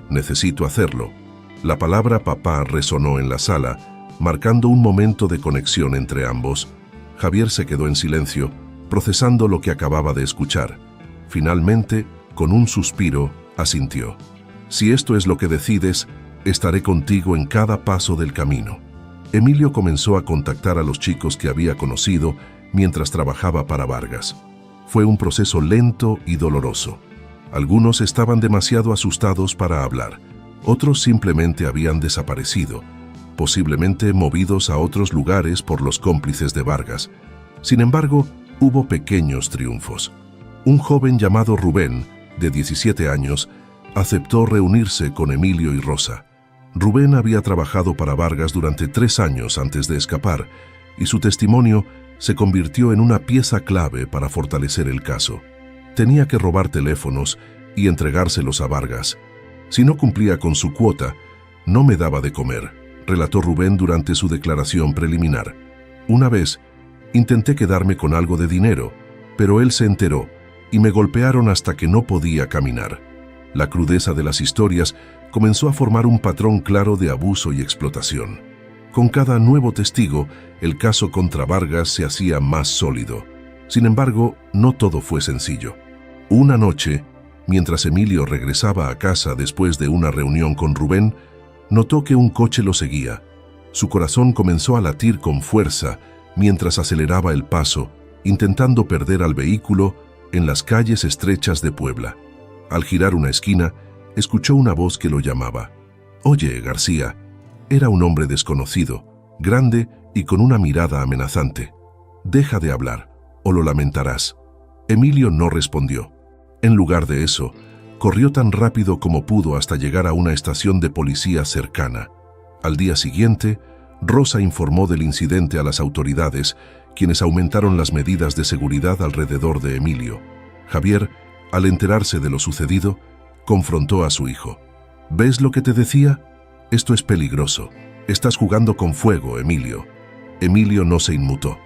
Speaker 1: Necesito hacerlo». La palabra papá resonó en la sala, marcando un momento de conexión entre ambos. Javier se quedó en silencio, procesando lo que acababa de escuchar. Finalmente, con un suspiro, asintió. «Si esto es lo que decides, estaré contigo en cada paso del camino». Emilio comenzó a contactar a los chicos que había conocido mientras trabajaba para Vargas. Fue un proceso lento y doloroso. Algunos estaban demasiado asustados para hablar, otros simplemente habían desaparecido, posiblemente movidos a otros lugares por los cómplices de Vargas. Sin embargo, hubo pequeños triunfos. Un joven llamado Rubén, de 17 años, aceptó reunirse con Emilio y Rosa. Rubén había trabajado para Vargas durante 3 años antes de escapar, y su testimonio se convirtió en una pieza clave para fortalecer el caso. Tenía que robar teléfonos y entregárselos a Vargas. Si no cumplía con su cuota, no me daba de comer, relató Rubén durante su declaración preliminar. Una vez, intenté quedarme con algo de dinero, pero él se enteró y me golpearon hasta que no podía caminar. La crudeza de las historias comenzó a formar un patrón claro de abuso y explotación. Con cada nuevo testigo, el caso contra Vargas se hacía más sólido. Sin embargo, no todo fue sencillo. Una noche, mientras Emilio regresaba a casa después de una reunión con Rubén, notó que un coche lo seguía. Su corazón comenzó a latir con fuerza mientras aceleraba el paso, intentando perder al vehículo en las calles estrechas de Puebla. Al girar una esquina, escuchó una voz que lo llamaba. «Oye, García». Era un hombre desconocido, grande y con una mirada amenazante. «Deja de hablar, o lo lamentarás». Emilio no respondió. En lugar de eso, corrió tan rápido como pudo hasta llegar a una estación de policía cercana. Al día siguiente, Rosa informó del incidente a las autoridades, quienes aumentaron las medidas de seguridad alrededor de Emilio. Javier, al enterarse de lo sucedido, confrontó a su hijo. «¿Ves lo que te decía? Esto es peligroso. Estás jugando con fuego, Emilio». Emilio no se inmutó.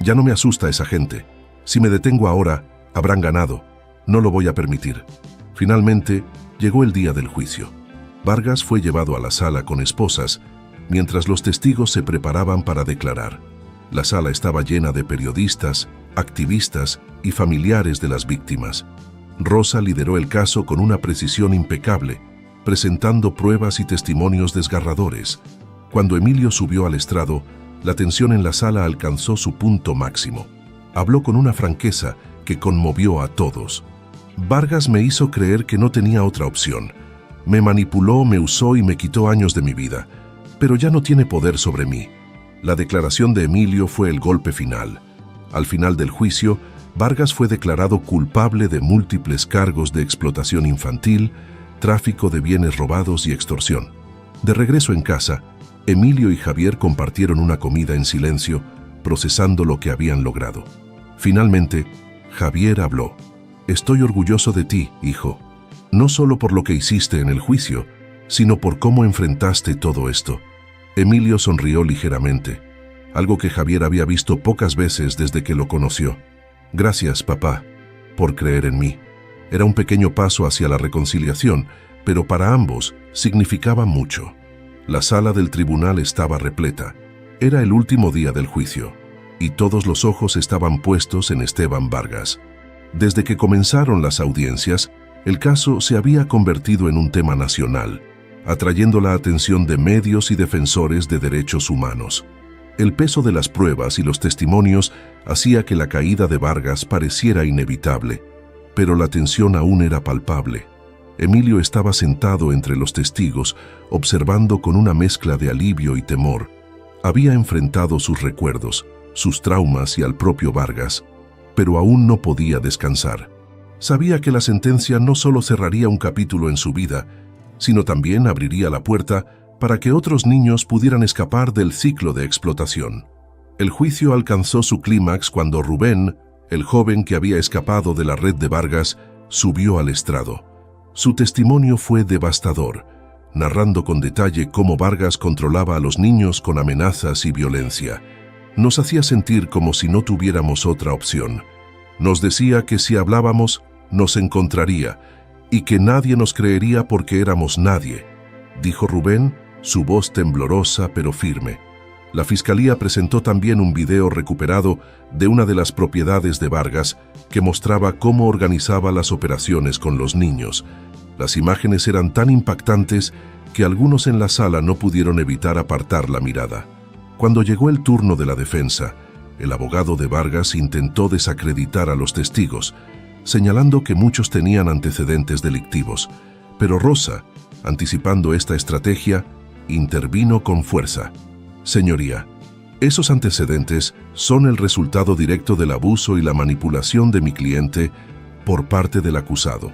Speaker 1: «Ya no me asusta esa gente. Si me detengo ahora, habrán ganado. No lo voy a permitir». Finalmente, llegó el día del juicio. Vargas fue llevado a la sala con esposas, mientras los testigos se preparaban para declarar. La sala estaba llena de periodistas, activistas y familiares de las víctimas. Rosa lideró el caso con una precisión impecable, presentando pruebas y testimonios desgarradores. Cuando Emilio subió al estrado, la tensión en la sala alcanzó su punto máximo. Habló con una franqueza que conmovió a todos. «Vargas me hizo creer que no tenía otra opción. Me manipuló, me usó y me quitó años de mi vida, pero ya no tiene poder sobre mí». La declaración de Emilio fue el golpe final. Al final del juicio, Vargas fue declarado culpable de múltiples cargos de explotación infantil, tráfico de bienes robados y extorsión. De regreso en casa, Emilio y Javier compartieron una comida en silencio, procesando lo que habían logrado. Finalmente, Javier habló. «Estoy orgulloso de ti, hijo, no solo por lo que hiciste en el juicio, sino por cómo enfrentaste todo esto». Emilio sonrió ligeramente, algo que Javier había visto pocas veces desde que lo conoció. «Gracias, papá, por creer en mí». Era un pequeño paso hacia la reconciliación, pero para ambos significaba mucho. La sala del tribunal estaba repleta. Era el último día del juicio, y todos los ojos estaban puestos en Esteban Vargas. Desde que comenzaron las audiencias, el caso se había convertido en un tema nacional, atrayendo la atención de medios y defensores de derechos humanos. El peso de las pruebas y los testimonios hacía que la caída de Vargas pareciera inevitable, pero la tensión aún era palpable. Emilio estaba sentado entre los testigos, observando con una mezcla de alivio y temor. Había enfrentado sus recuerdos, sus traumas y al propio Vargas, pero aún no podía descansar. Sabía que la sentencia no solo cerraría un capítulo en su vida, sino también abriría la puerta para que otros niños pudieran escapar del ciclo de explotación. El juicio alcanzó su clímax cuando Rubén, el joven que había escapado de la red de Vargas, subió al estrado. Su testimonio fue devastador, narrando con detalle cómo Vargas controlaba a los niños con amenazas y violencia. Nos hacía sentir como si no tuviéramos otra opción. Nos decía que si hablábamos, nos encontraría, y que nadie nos creería porque éramos nadie, dijo Rubén, su voz temblorosa pero firme. La fiscalía presentó también un video recuperado de una de las propiedades de Vargas que mostraba cómo organizaba las operaciones con los niños. Las imágenes eran tan impactantes que algunos en la sala no pudieron evitar apartar la mirada. Cuando llegó el turno de la defensa, el abogado de Vargas intentó desacreditar a los testigos, señalando que muchos tenían antecedentes delictivos, pero Rosa, anticipando esta estrategia, intervino con fuerza. Señoría, esos antecedentes son el resultado directo del abuso y la manipulación de mi cliente por parte del acusado.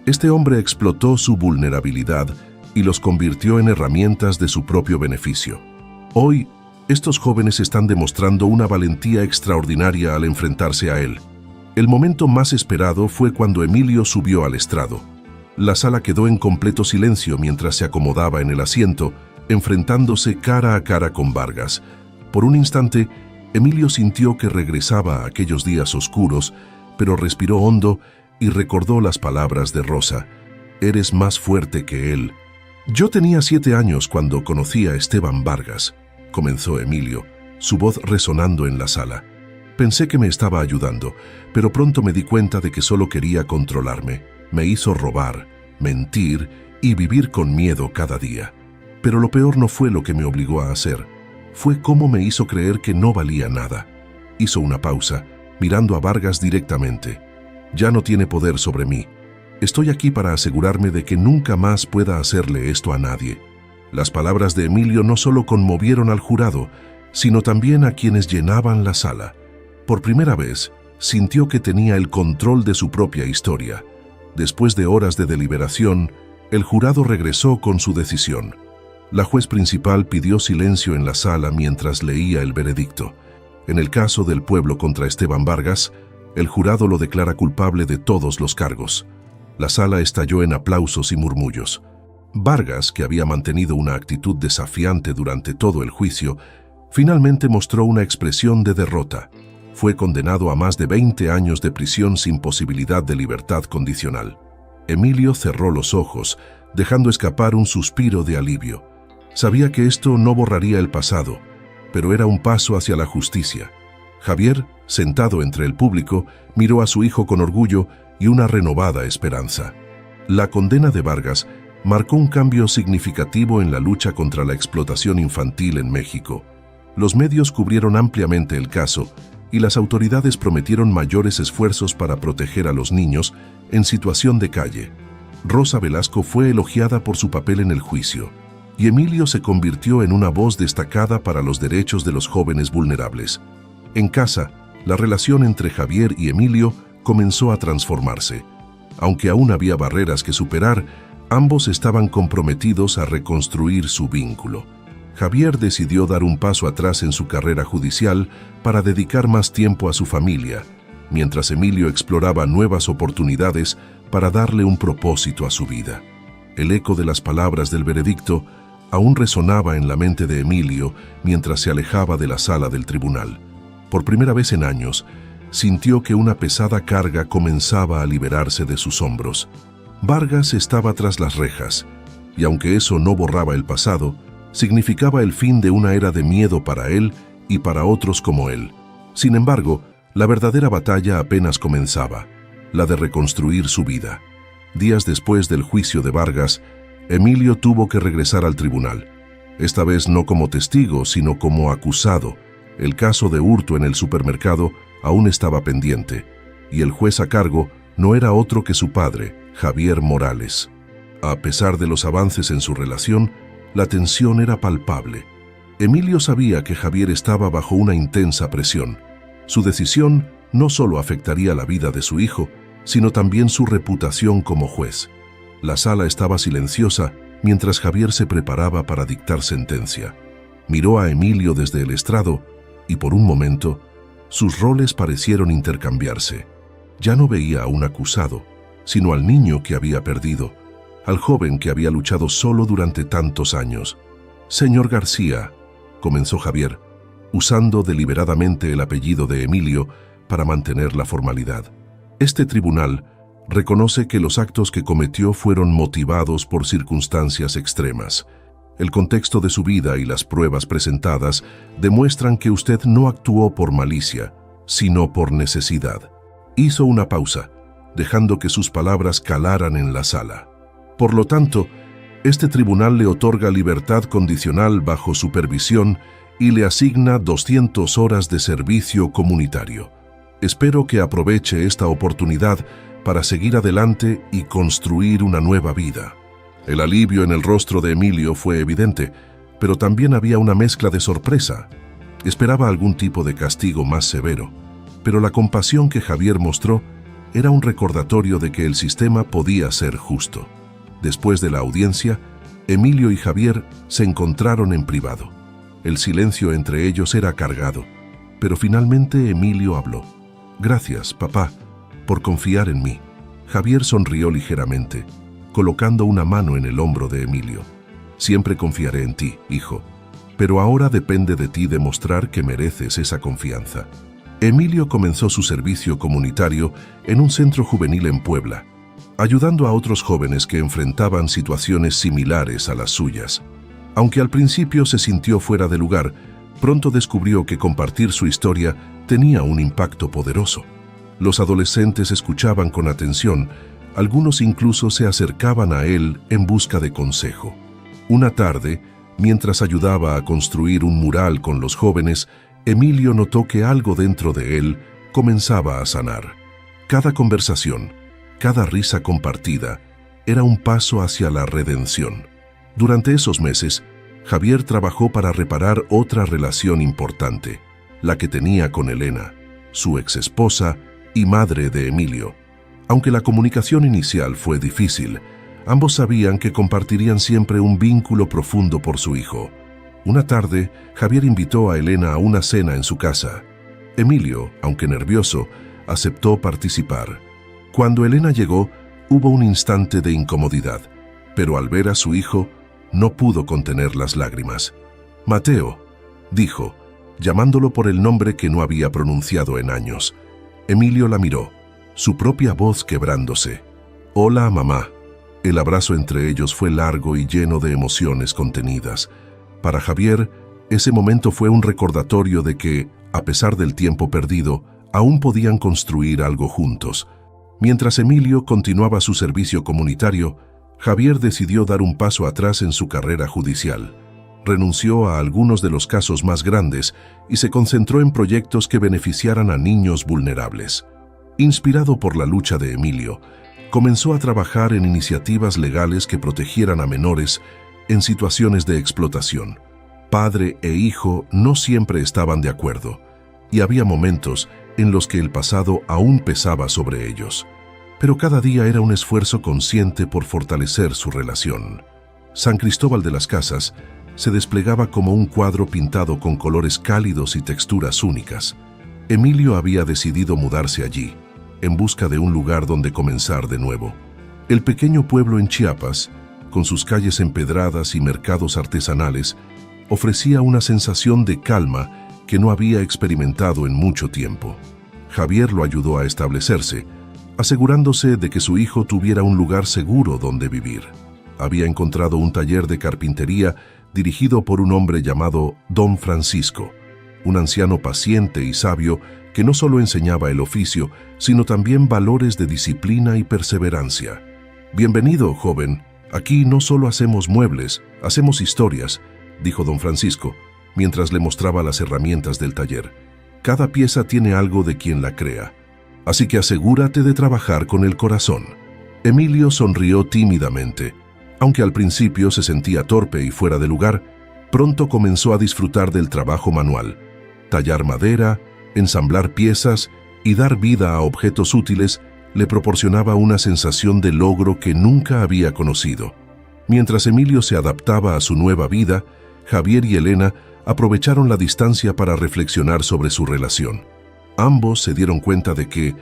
Speaker 1: Este hombre explotó su vulnerabilidad y los convirtió en herramientas de su propio beneficio. Hoy, estos jóvenes están demostrando una valentía extraordinaria al enfrentarse a él. El momento más esperado fue cuando Emilio subió al estrado. La sala quedó en completo silencio mientras se acomodaba en el asiento, enfrentándose cara a cara con Vargas. Por un instante, Emilio sintió que regresaba a aquellos días oscuros, pero respiró hondo y recordó las palabras de Rosa. «Eres más fuerte que él». «Yo tenía 7 años cuando conocí a Esteban Vargas», comenzó Emilio, su voz resonando en la sala. «Pensé que me estaba ayudando, pero pronto me di cuenta de que solo quería controlarme. Me hizo robar, mentir y vivir con miedo cada día. Pero lo peor no fue lo que me obligó a hacer, fue cómo me hizo creer que no valía nada». Hizo una pausa, mirando a Vargas directamente. «Ya no tiene poder sobre mí. Estoy aquí para asegurarme de que nunca más pueda hacerle esto a nadie». Las palabras de Emilio no solo conmovieron al jurado, sino también a quienes llenaban la sala. Por primera vez, sintió que tenía el control de su propia historia. Después de horas de deliberación, el jurado regresó con su decisión. La juez principal pidió silencio en la sala mientras leía el veredicto. En el caso del pueblo contra Esteban Vargas, el jurado lo declara culpable de todos los cargos. La sala estalló en aplausos y murmullos. Vargas, que había mantenido una actitud desafiante durante todo el juicio, finalmente mostró una expresión de derrota. Fue condenado a más de 20 años de prisión sin posibilidad de libertad condicional. Emilio cerró los ojos, dejando escapar un suspiro de alivio. Sabía que esto no borraría el pasado, pero era un paso hacia la justicia. Javier, sentado entre el público, miró a su hijo con orgullo y una renovada esperanza. La condena de Vargas marcó un cambio significativo en la lucha contra la explotación infantil en México. Los medios cubrieron ampliamente el caso y las autoridades prometieron mayores esfuerzos para proteger a los niños en situación de calle. Rosa Velasco fue elogiada por su papel en el juicio, y Emilio se convirtió en una voz destacada para los derechos de los jóvenes vulnerables. En casa, la relación entre Javier y Emilio comenzó a transformarse. Aunque aún había barreras que superar, ambos estaban comprometidos a reconstruir su vínculo. Javier decidió dar un paso atrás en su carrera judicial para dedicar más tiempo a su familia, mientras Emilio exploraba nuevas oportunidades para darle un propósito a su vida. El eco de las palabras del veredicto aún resonaba en la mente de Emilio mientras se alejaba de la sala del tribunal. Por primera vez en años, sintió que una pesada carga comenzaba a liberarse de sus hombros. Vargas estaba tras las rejas, y aunque eso no borraba el pasado, significaba el fin de una era de miedo para él y para otros como él. Sin embargo, la verdadera batalla apenas comenzaba, la de reconstruir su vida. Días después del juicio de Vargas, Emilio tuvo que regresar al tribunal, esta vez no como testigo, sino como acusado. El caso de hurto en el supermercado aún estaba pendiente, y el juez a cargo no era otro que su padre, Javier Morales. A pesar de los avances en su relación, la tensión era palpable. Emilio sabía que Javier estaba bajo una intensa presión. Su decisión no solo afectaría la vida de su hijo, sino también su reputación como juez. La sala estaba silenciosa mientras Javier se preparaba para dictar sentencia. Miró a Emilio desde el estrado y por un momento, sus roles parecieron intercambiarse. Ya no veía a un acusado, sino al niño que había perdido, al joven que había luchado solo durante tantos años. «Señor García», comenzó Javier, usando deliberadamente el apellido de Emilio para mantener la formalidad. «Este tribunal reconoce que los actos que cometió fueron motivados por circunstancias extremas. El contexto de su vida y las pruebas presentadas demuestran que usted no actuó por malicia, sino por necesidad». Hizo una pausa, dejando que sus palabras calaran en la sala. «Por lo tanto, este tribunal le otorga libertad condicional bajo supervisión y le asigna 200 horas de servicio comunitario. Espero que aproveche esta oportunidad para seguir adelante y construir una nueva vida. El alivio en el rostro de Emilio fue evidente, pero también había una mezcla de sorpresa. Esperaba algún tipo de castigo más severo, pero la compasión que Javier mostró era un recordatorio de que el sistema podía ser justo. Después de la audiencia, Emilio y Javier se encontraron en privado. El silencio entre ellos era cargado, pero finalmente Emilio habló. «Gracias, papá, por confiar en mí». Javier sonrió ligeramente, colocando una mano en el hombro de Emilio. «Siempre confiaré en ti, hijo, pero ahora depende de ti demostrar que mereces esa confianza». Emilio comenzó su servicio comunitario en un centro juvenil en Puebla, ayudando a otros jóvenes que enfrentaban situaciones similares a las suyas. Aunque al principio se sintió fuera de lugar, pronto descubrió que compartir su historia tenía un impacto poderoso. Los adolescentes escuchaban con atención, algunos incluso se acercaban a él en busca de consejo. Una tarde, mientras ayudaba a construir un mural con los jóvenes, Emilio notó que algo dentro de él comenzaba a sanar. Cada conversación, cada risa compartida, era un paso hacia la redención. Durante esos meses, Javier trabajó para reparar otra relación importante, la que tenía con Elena, su exesposa y madre de Emilio. Aunque la comunicación inicial fue difícil, ambos sabían que compartirían siempre un vínculo profundo por su hijo. Una tarde, Javier invitó a Elena a una cena en su casa. Emilio, aunque nervioso, aceptó participar. Cuando Elena llegó, hubo un instante de incomodidad, pero al ver a su hijo, no pudo contener las lágrimas. «Mateo», dijo, llamándolo por el nombre que no había pronunciado en años. Emilio la miró, su propia voz quebrándose. «Hola, mamá». El abrazo entre ellos fue largo y lleno de emociones contenidas. Para Javier, ese momento fue un recordatorio de que, a pesar del tiempo perdido, aún podían construir algo juntos. Mientras Emilio continuaba su servicio comunitario, Javier decidió dar un paso atrás en su carrera judicial. Renunció a algunos de los casos más grandes y se concentró en proyectos que beneficiaran a niños vulnerables. Inspirado por la lucha de Emilio, comenzó a trabajar en iniciativas legales que protegieran a menores en situaciones de explotación. Padre e hijo no siempre estaban de acuerdo, y había momentos en los que el pasado aún pesaba sobre ellos. Pero cada día era un esfuerzo consciente por fortalecer su relación. San Cristóbal de las Casas se desplegaba como un cuadro pintado con colores cálidos y texturas únicas. Emilio había decidido mudarse allí, en busca de un lugar donde comenzar de nuevo. El pequeño pueblo en Chiapas, con sus calles empedradas y mercados artesanales, ofrecía una sensación de calma que no había experimentado en mucho tiempo. Javier lo ayudó a establecerse, asegurándose de que su hijo tuviera un lugar seguro donde vivir. Había encontrado un taller de carpintería dirigido por un hombre llamado Don Francisco, un anciano paciente y sabio que no solo enseñaba el oficio, sino también valores de disciplina y perseverancia. «Bienvenido, joven. Aquí no solo hacemos muebles, hacemos historias», dijo don Francisco, mientras le mostraba las herramientas del taller. «Cada pieza tiene algo de quien la crea, así que asegúrate de trabajar con el corazón». Emilio sonrió tímidamente. Aunque al principio se sentía torpe y fuera de lugar, pronto comenzó a disfrutar del trabajo manual. Tallar madera, ensamblar piezas y dar vida a objetos útiles le proporcionaba una sensación de logro que nunca había conocido. Mientras Emilio se adaptaba a su nueva vida, Javier y Elena aprovecharon la distancia para reflexionar sobre su relación. Ambos se dieron cuenta de que,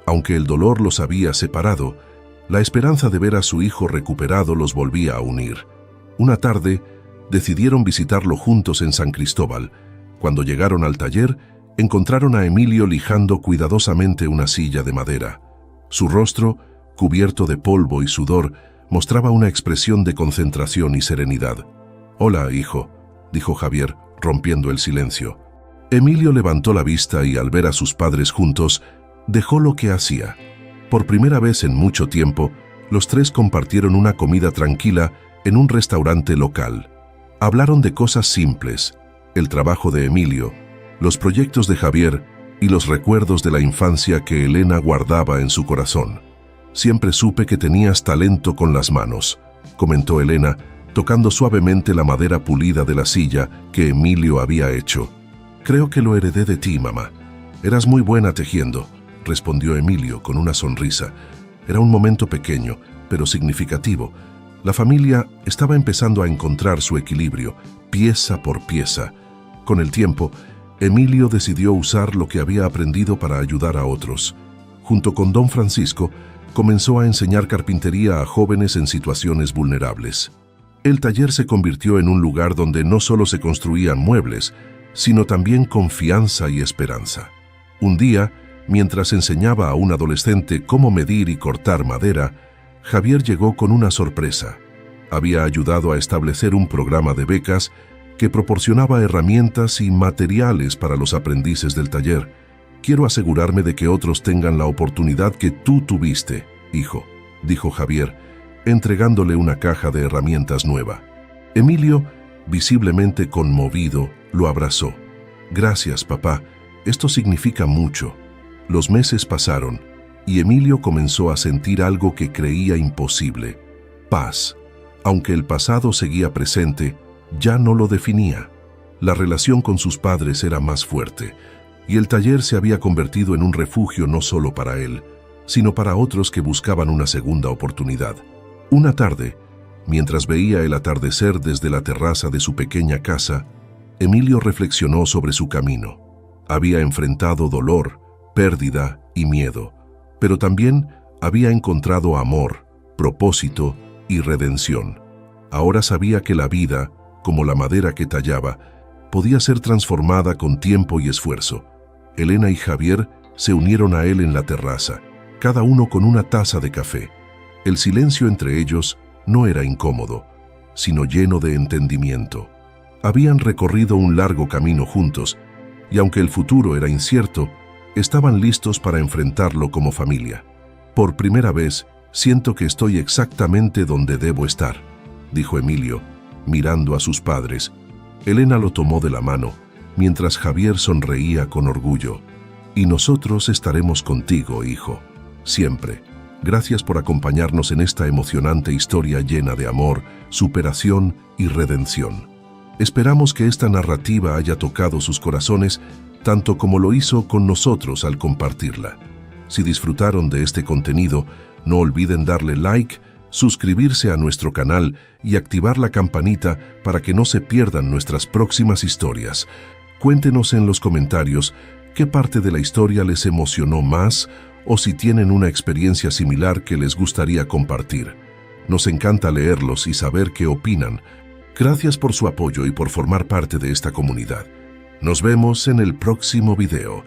Speaker 1: aunque el dolor los había separado, la esperanza de ver a su hijo recuperado los volvía a unir. Una tarde, decidieron visitarlo juntos en San Cristóbal. Cuando llegaron al taller, encontraron a Emilio lijando cuidadosamente una silla de madera. Su rostro, cubierto de polvo y sudor, mostraba una expresión de concentración y serenidad. «Hola, hijo», dijo Javier, rompiendo el silencio. Emilio levantó la vista y al ver a sus padres juntos, dejó lo que hacía. Por primera vez en mucho tiempo, los tres compartieron una comida tranquila en un restaurante local. Hablaron de cosas simples, el trabajo de Emilio, los proyectos de Javier y los recuerdos de la infancia que Elena guardaba en su corazón. Siempre supe que tenías talento con las manos, comentó Elena, tocando suavemente la madera pulida de la silla que Emilio había hecho. Creo que lo heredé de ti, mamá. Eras muy buena tejiendo, respondió Emilio con una sonrisa. Era un momento pequeño, pero significativo. La familia estaba empezando a encontrar su equilibrio, pieza por pieza. Con el tiempo, Emilio decidió usar lo que había aprendido para ayudar a otros. Junto con don Francisco, comenzó a enseñar carpintería a jóvenes en situaciones vulnerables. El taller se convirtió en un lugar donde no solo se construían muebles, sino también confianza y esperanza. Un día, mientras enseñaba a un adolescente cómo medir y cortar madera, Javier llegó con una sorpresa. Había ayudado a establecer un programa de becas que proporcionaba herramientas y materiales para los aprendices del taller. Quiero asegurarme de que otros tengan la oportunidad que tú tuviste, hijo, dijo Javier, entregándole una caja de herramientas nueva. Emilio, visiblemente conmovido, lo abrazó. Gracias, papá. Esto significa mucho. Los meses pasaron y Emilio comenzó a sentir algo que creía imposible: paz. Aunque el pasado seguía presente, ya no lo definía. La relación con sus padres era más fuerte, y el taller se había convertido en un refugio no solo para él, sino para otros que buscaban una segunda oportunidad. Una tarde, mientras veía el atardecer desde la terraza de su pequeña casa, Emilio reflexionó sobre su camino. Había enfrentado dolor, pérdida y miedo, pero también había encontrado amor, propósito y redención. Ahora sabía que la vida, como la madera que tallaba, podía ser transformada con tiempo y esfuerzo. Elena y Javier se unieron a él en la terraza, cada uno con una taza de café. El silencio entre ellos no era incómodo, sino lleno de entendimiento. Habían recorrido un largo camino juntos, y aunque el futuro era incierto, estaban listos para enfrentarlo como familia. Por primera vez, siento que estoy exactamente donde debo estar, dijo Emilio, mirando a sus padres. Elena lo tomó de la mano, mientras Javier sonreía con orgullo. Y nosotros estaremos contigo, hijo, siempre. Gracias por acompañarnos en esta emocionante historia llena de amor, superación y redención. Esperamos que esta narrativa haya tocado sus corazones tanto como lo hizo con nosotros al compartirla. Si disfrutaron de este contenido, no olviden darle like, suscribirse a nuestro canal y activar la campanita para que no se pierdan nuestras próximas historias. Cuéntenos en los comentarios qué parte de la historia les emocionó más o si tienen una experiencia similar que les gustaría compartir. Nos encanta leerlos y saber qué opinan. Gracias por su apoyo y por formar parte de esta comunidad. Nos vemos en el próximo video.